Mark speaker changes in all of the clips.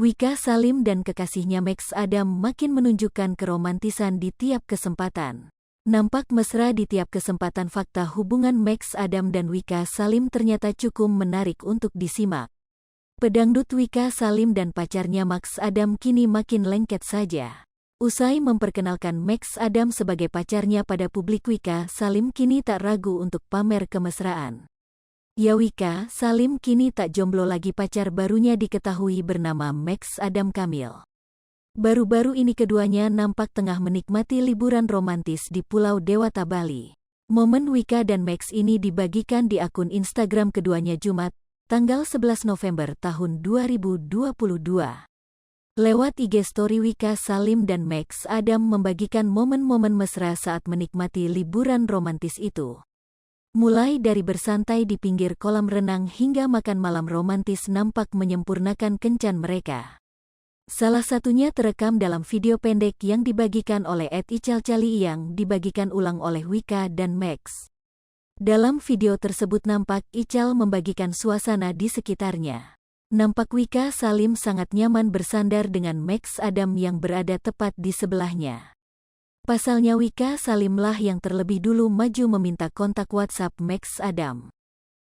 Speaker 1: Wika Salim dan kekasihnya Max Adam makin menunjukkan keromantisan di tiap kesempatan. Nampak mesra di tiap kesempatan. Fakta hubungan Max Adam dan Wika Salim ternyata cukup menarik untuk disimak. Pedangdut Wika Salim dan pacarnya Max Adam kini makin lengket saja. Usai memperkenalkan Max Adam sebagai pacarnya pada publik, Wika Salim kini tak ragu untuk pamer kemesraan. Ya, Wika Salim kini tak jomblo lagi. Pacar barunya diketahui bernama Max Adam Kamil. Baru-baru ini keduanya nampak tengah menikmati liburan romantis di Pulau Dewata, Bali. Momen Wika dan Max ini dibagikan di akun Instagram keduanya Jumat, tanggal 11 November tahun 2022. Lewat IG Story, Wika Salim dan Max Adam membagikan momen-momen mesra saat menikmati liburan romantis itu. Mulai dari bersantai di pinggir kolam renang hingga makan malam romantis nampak menyempurnakan kencan mereka. Salah satunya terekam dalam video pendek yang dibagikan oleh @icalcali yang dibagikan ulang oleh Wika dan Max. Dalam video tersebut nampak Ical membagikan suasana di sekitarnya. Nampak Wika Salim sangat nyaman bersandar dengan Max Adam yang berada tepat di sebelahnya. Pasalnya Wika Salimlah yang terlebih dulu maju meminta kontak WhatsApp Max Adam.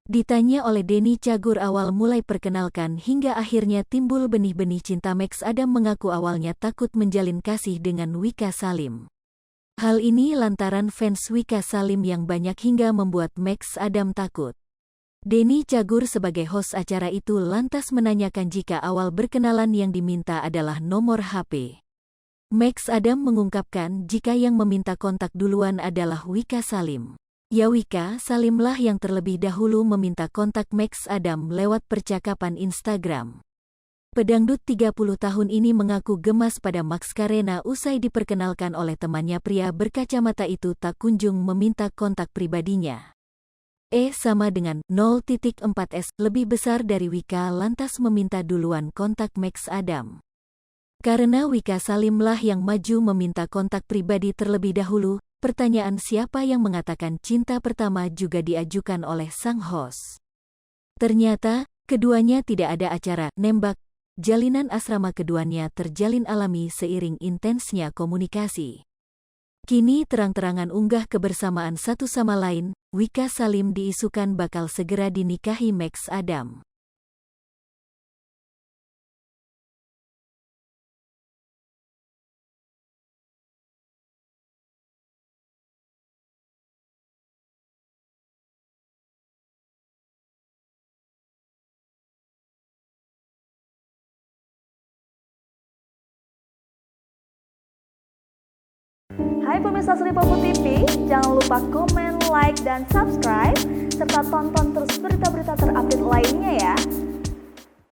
Speaker 1: Ditanya oleh Denny Cagur awal mulai perkenalkan hingga akhirnya timbul benih-benih cinta, Max Adam mengaku awalnya takut menjalin kasih dengan Wika Salim. Hal ini lantaran fans Wika Salim yang banyak hingga membuat Max Adam takut. Denny Cagur sebagai host acara itu lantas menanyakan jika awal berkenalan yang diminta adalah nomor HP. Max Adam mengungkapkan jika yang meminta kontak duluan adalah Wika Salim. Ya, Wika Salimlah yang terlebih dahulu meminta kontak Max Adam lewat percakapan Instagram. Pedangdut 30 tahun ini mengaku gemas pada Max karena usai diperkenalkan oleh temannya pria berkacamata itu tak kunjung meminta kontak pribadinya. Sama dengan 0.4S lebih besar dari Wika lantas meminta duluan kontak Max Adam. Karena Wika Salimlah yang maju meminta kontak pribadi terlebih dahulu, pertanyaan siapa yang mengatakan cinta pertama juga diajukan oleh sang host. Ternyata, keduanya tidak ada acara nembak. Jalinan asrama keduanya terjalin alami seiring intensnya komunikasi. Kini terang-terangan unggah kebersamaan satu sama lain, Wika Salim diisukan bakal segera dinikahi Max Adam.
Speaker 2: Hai pemirsa Sri Popo TV, jangan lupa komen, like, dan subscribe, serta tonton terus berita-berita terupdate lainnya ya.